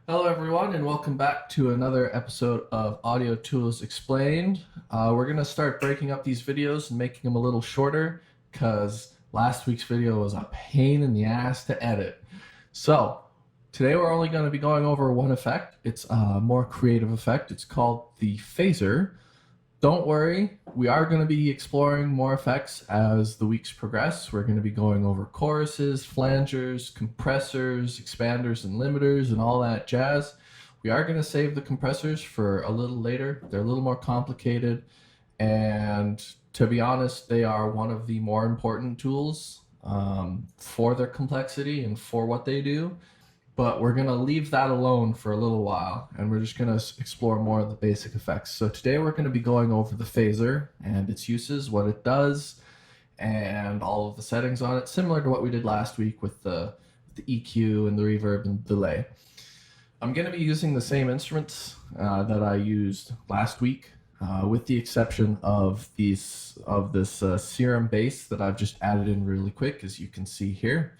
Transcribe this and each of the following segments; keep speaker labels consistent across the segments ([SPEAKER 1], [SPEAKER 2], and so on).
[SPEAKER 1] Hello, everyone, and welcome back to another episode of Audio Tools Explained. We're going to start breaking up these videos and making them a little shorter because last week's video was a pain in the ass to edit. So, today we're only going to be going over one effect. It's a more creative effect. It's called the phaser. Don't worry, we are going to be exploring more effects as the weeks progress. We're going to be going over choruses, flangers, compressors, expanders, and limiters, and all that jazz. We are going to save the compressors for a little later. They're a little more complicated, and to be honest, they are one of the more important tools for their complexity and for what they do. But we're going to leave that alone for a little while, and we're just going to explore more of the basic effects. So today we're going to be going over the phaser and its uses, what it does, and all of the settings on it, similar to what we did last week with the EQ and the reverb and delay. I'm going to be using the same instruments that I used last week, with the exception of this Serum bass that I've just added in really quick, as you can see here.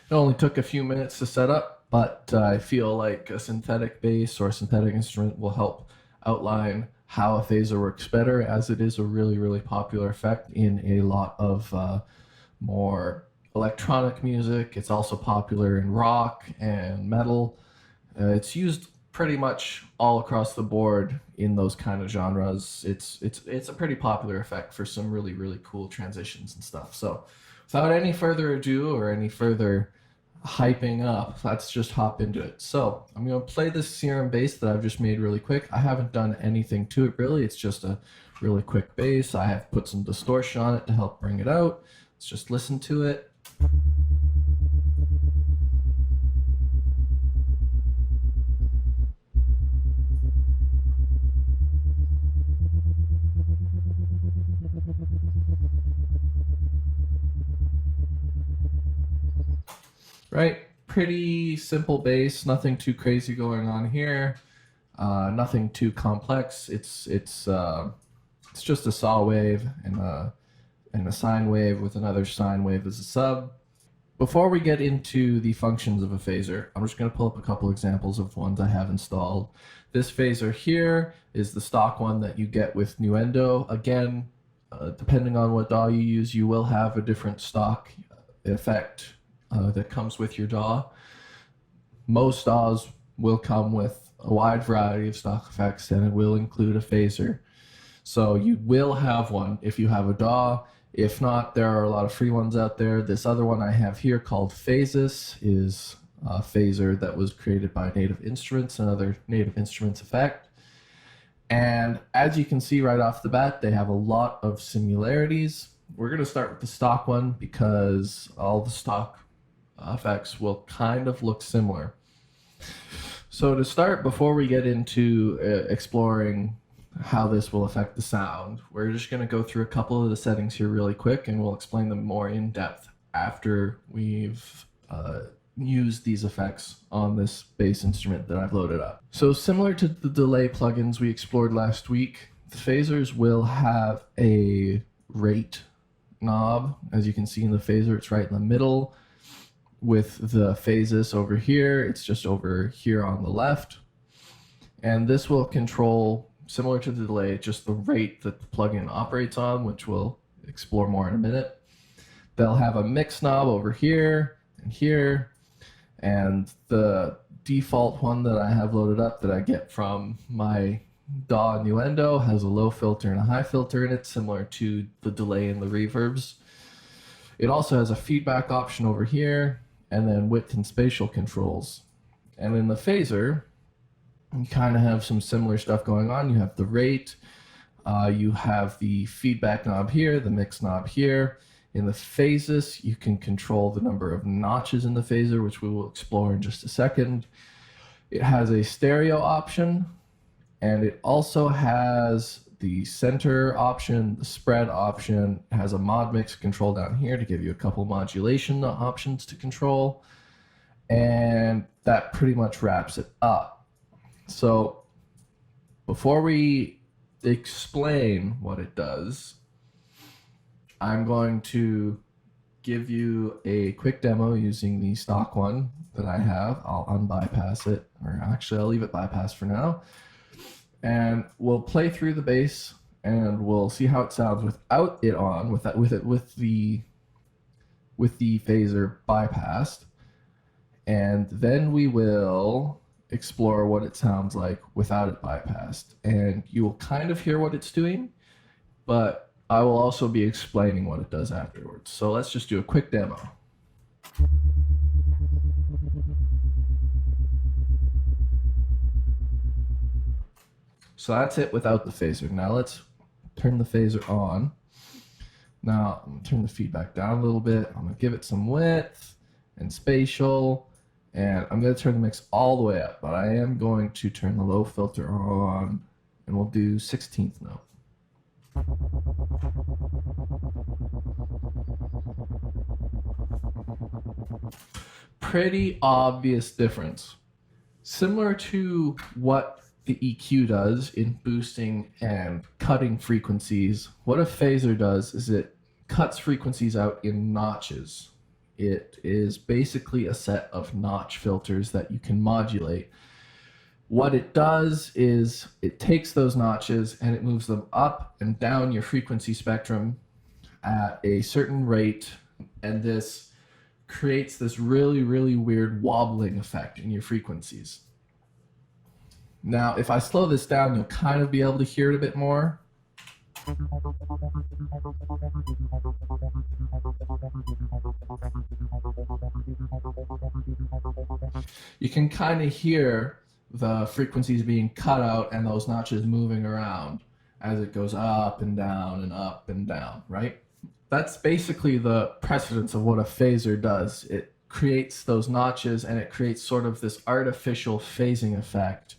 [SPEAKER 1] It only took a few minutes to set up, but I feel like a synthetic bass or a synthetic instrument will help outline how a phaser works better, as it is a really, really popular effect in a lot of more electronic music. It's also popular in rock and metal. It's used pretty much all across the board in those kind of genres. It's a pretty popular effect for some really, really cool transitions and stuff. So without any further ado or any further hyping up, let's just hop into it. So I'm going to play this Serum bass that I've just made really quick. I haven't done anything to it really. It's just a really quick bass. I have put some distortion on it to help bring it out. Let's just listen to it. Right, pretty simple bass, nothing too crazy going on here, nothing too complex. It's just a saw wave and a sine wave with another sine wave as a sub. Before we get into the functions of a phaser, I'm just going to pull up a couple examples of ones I have installed. This phaser here is the stock one that you get with Nuendo. Again, depending on what DAW you use, you will have a different stock effect that comes with your DAW. Most DAWs will come with a wide variety of stock effects, and it will include a phaser. So you will have one if you have a DAW. If not, there are a lot of free ones out there. This other one I have here called Phasis is a phaser that was created by Native Instruments, another Native Instruments effect. And as you can see right off the bat, they have a lot of similarities. We're going to start with the stock one because all the stock effects will kind of look similar. So to start, before we get into exploring how this will affect the sound, we're just going to go through a couple of the settings here really quick, and we'll explain them more in depth after we've used these effects on this bass instrument that I've loaded up. So similar to the delay plugins we explored last week, the phasers will have a rate knob. As you can see in the phaser, it's right in the middle. With the Phasis over here, it's just over here on the left. And this will control, similar to the delay, just the rate that the plugin operates on, which we'll explore more in a minute. They'll have a mix knob over here and here. And the default one that I have loaded up that I get from my DAW Nuendo has a low filter and a high filter in it, similar to the delay and the reverbs. It also has a feedback option over here, and then width and spatial controls. And in the phaser, you kind of have some similar stuff going on. You have the rate, you have the feedback knob here, the mix knob here. In the Phasis, you can control the number of notches in the phaser, which we will explore in just a second. It has a stereo option, and it also has the center option, the spread option. It has a mod mix control down here to give you a couple modulation options to control. And that pretty much wraps it up. So before we explain what it does, I'm going to give you a quick demo using the stock one that I have. I'll unbypass it, or actually I'll leave it bypassed for now. And we'll play through the bass and we'll see how it sounds without it on, with the phaser bypassed. And then we will explore what it sounds like without it bypassed. And you will kind of hear what it's doing, but I will also be explaining what it does afterwards. So let's just do a quick demo. So that's it without the phaser. Now let's turn the phaser on. Now I'm gonna turn the feedback down a little bit. I'm gonna give it some width and spatial, and I'm gonna turn the mix all the way up, but I am going to turn the low filter on, and we'll do 16th note. Pretty obvious difference. Similar to what the EQ does in boosting and cutting frequencies, what a phaser does is it cuts frequencies out in notches. It is basically a set of notch filters that you can modulate. What it does is it takes those notches and it moves them up and down your frequency spectrum at a certain rate, and this creates this really, really weird wobbling effect in your frequencies. Now, if I slow this down, you'll kind of be able to hear it a bit more. You can kind of hear the frequencies being cut out and those notches moving around as it goes up and down, right? That's basically the precedence of what a phaser does. It creates those notches and it creates sort of this artificial phasing effect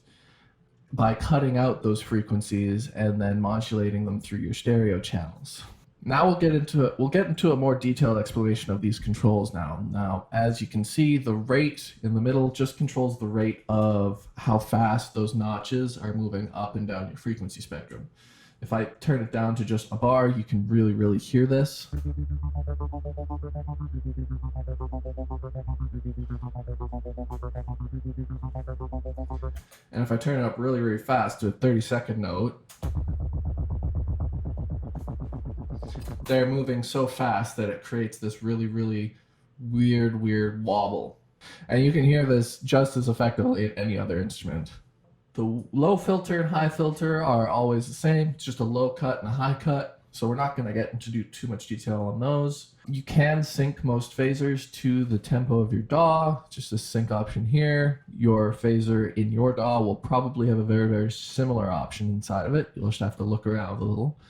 [SPEAKER 1] by cutting out those frequencies and then modulating them through your stereo channels. Now we'll get into a more detailed explanation of these controls now. Now, as you can see, the rate in the middle just controls the rate of how fast those notches are moving up and down your frequency spectrum. If I turn it down to just a bar, you can really, really hear this. And if I turn it up really, really fast to a 30-second note, they're moving so fast that it creates this really, really weird wobble. And you can hear this just as effectively in any other instrument. The low filter and high filter are always the same. It's just a low cut and a high cut. So we're not going to get into too much detail on those. You can sync most phasers to the tempo of your DAW, just a sync option here. Your phaser in your DAW will probably have a very, very similar option inside of it. You'll just have to look around a little.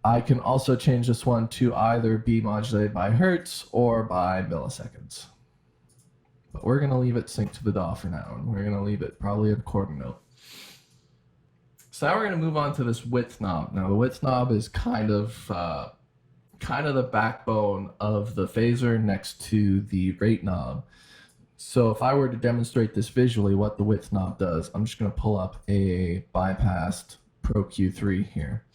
[SPEAKER 1] I can also change this one to either be modulated by hertz or by milliseconds. But we're going to leave it synced to the DAW for now, and we're going to leave it probably at a quarter note. So now we're going to move on to this width knob. Now the width knob is kind of the backbone of the phaser next to the rate knob. So if I were to demonstrate this visually, what the width knob does, I'm just going to pull up a bypassed Pro Q3 here.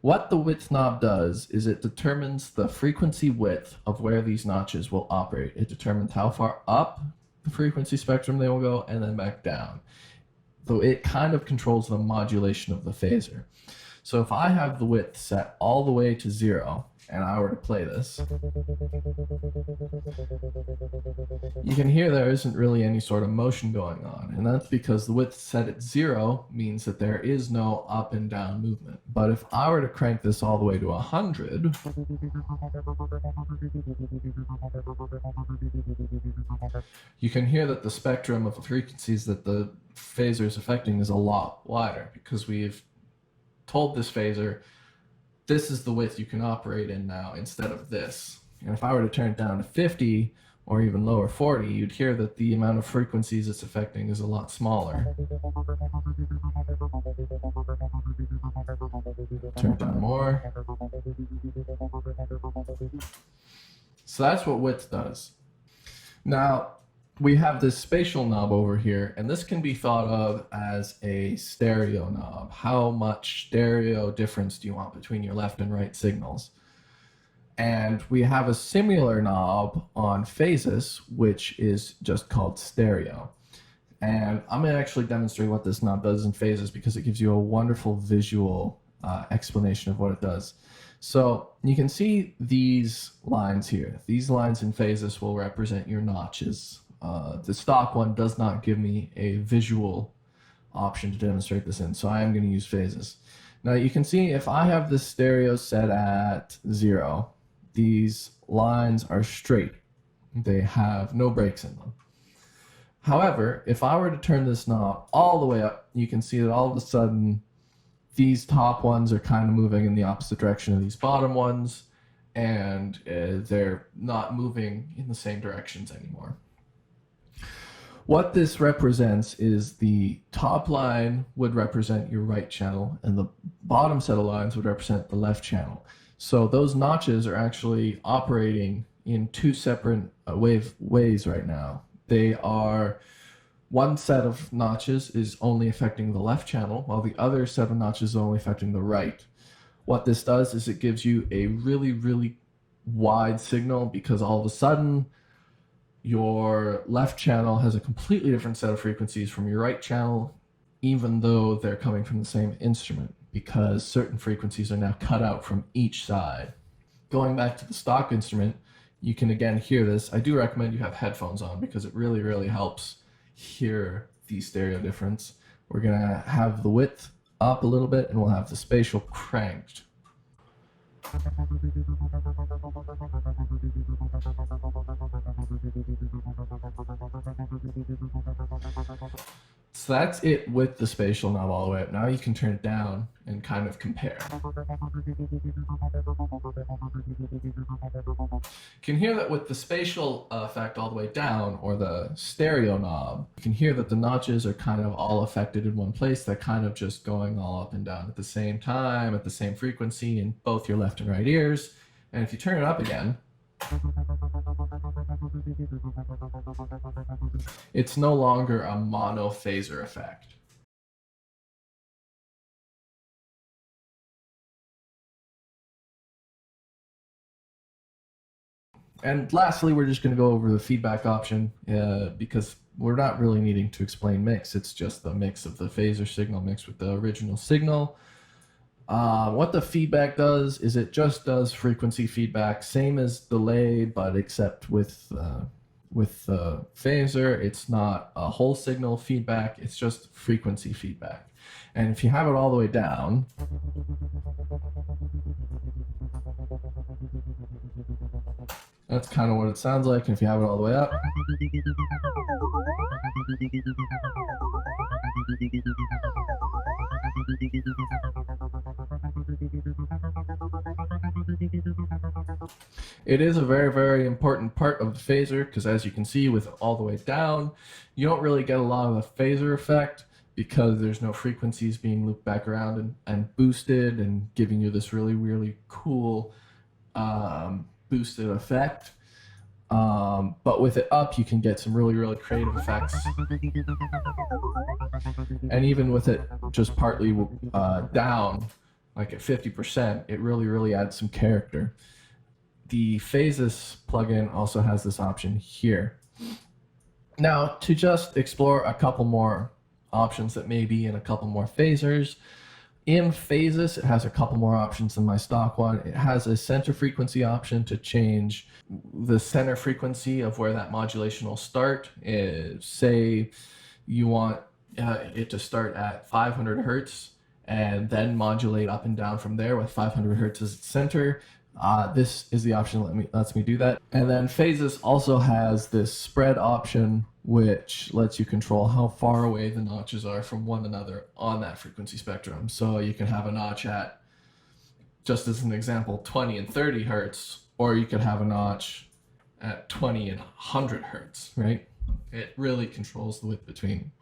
[SPEAKER 1] What the width knob does is it determines the frequency width of where these notches will operate. It determines how far up the frequency spectrum they will go and then back down. So it kind of controls the modulation of the phaser. So if I have the width set all the way to 0 and I were to play this, you can hear there isn't really any sort of motion going on, and that's because the width set at 0 means that there is no up and down movement. But if I were to crank this all the way to 100, you can hear that the spectrum of frequencies that the phaser is affecting is a lot wider, because we've told this phaser this is the width you can operate in now instead of this. And if I were to turn it down to 50 or even lower 40, you'd hear that the amount of frequencies it's affecting is a lot smaller. Turn it down more. So that's what width does. Now, we have this spatial knob over here, and this can be thought of as a stereo knob. How much stereo difference do you want between your left and right signals? And we have a similar knob on Phasis, which is just called stereo. And I'm going to actually demonstrate what this knob does in Phasis because it gives you a wonderful visual explanation of what it does. So you can see these lines here. These lines in Phasis will represent your notches. The stock one does not give me a visual option to demonstrate this in, so I am going to use Phasis. Now you can see if I have the stereo set at 0, these lines are straight. They have no breaks in them. However, if I were to turn this knob all the way up, you can see that all of a sudden these top ones are kind of moving in the opposite direction of these bottom ones, and they're not moving in the same directions anymore. What this represents is the top line would represent your right channel, and the bottom set of lines would represent the left channel. So those notches are actually operating in two separate ways right now. They are, one set of notches is only affecting the left channel, while the other set of notches is only affecting the right. What this does is it gives you a really, really wide signal, because all of a sudden your left channel has a completely different set of frequencies from your right channel, even though they're coming from the same instrument, because certain frequencies are now cut out from each side. Going back to the stock instrument, you can again hear this. I do recommend you have headphones on because it really, really helps hear the stereo difference. We're gonna have the width up a little bit and we'll have the spatial cranked. So that's it with the spatial knob all the way up. Now you can turn it down and kind of compare. You can hear that with the spatial effect all the way down, or the stereo knob, you can hear that the notches are kind of all affected in one place. They're kind of just going all up and down at the same time, at the same frequency in both your left and right ears. And if you turn it up again, it's no longer a monophaser effect. And lastly, we're just going to go over the feedback option because we're not really needing to explain mix. It's just the mix of the phaser signal mixed with the original signal. What the feedback does is it just does frequency feedback, same as delay, but except with phaser, it's not a whole signal feedback, it's just frequency feedback. And if you have it all the way down, that's kind of what it sounds like. And if you have it all the way up, it is a very, very important part of the phaser, because as you can see with it all the way down, you don't really get a lot of the phaser effect because there's no frequencies being looped back around and boosted and giving you this really, really cool boosted effect. But with it up, you can get some really, really creative effects. And even with it just partly down, like at 50%, it really, really adds some character. The Phasis plugin also has this option here. Now, to just explore a couple more options that may be in a couple more phasers, in Phasis, it has a couple more options than my stock one. It has a center frequency option to change the center frequency of where that modulation will start. Say you want it to start at 500 hertz and then modulate up and down from there with 500 hertz as its center. This is the option that lets me do that. And then Phasis also has this spread option, which lets you control how far away the notches are from one another on that frequency spectrum. So you can have a notch at, just as an example, 20 and 30 hertz, or you could have a notch at 20 and 100 hertz, right? It really controls the width between.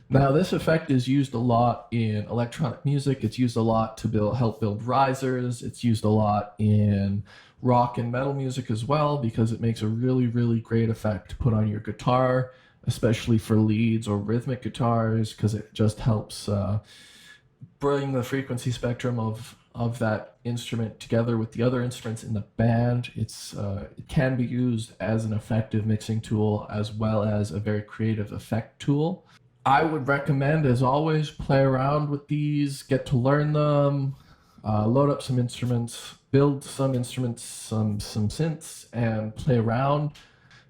[SPEAKER 1] Now, this effect is used a lot in electronic music. It's used a lot to help build risers. It's used a lot in rock and metal music as well, because it makes a really, really great effect to put on your guitar, especially for leads or rhythmic guitars, because it just helps bring the frequency spectrum of of that instrument together with the other instruments in the band. It can be used as an effective mixing tool as well as a very creative effect tool. I would recommend, as always, play around with these, get to learn them, load up some instruments, build some instruments, some synths, and play around,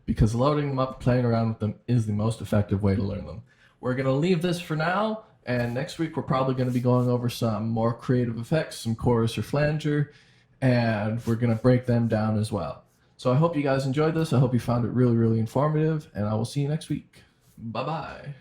[SPEAKER 1] because loading them up, playing around with them is the most effective way to learn them. We're going to leave this for now, and next week we're probably going to be going over some more creative effects, some chorus or flanger, and we're going to break them down as well. So I hope you guys enjoyed this. I hope you found it really, really informative, and I will see you next week. Bye-bye.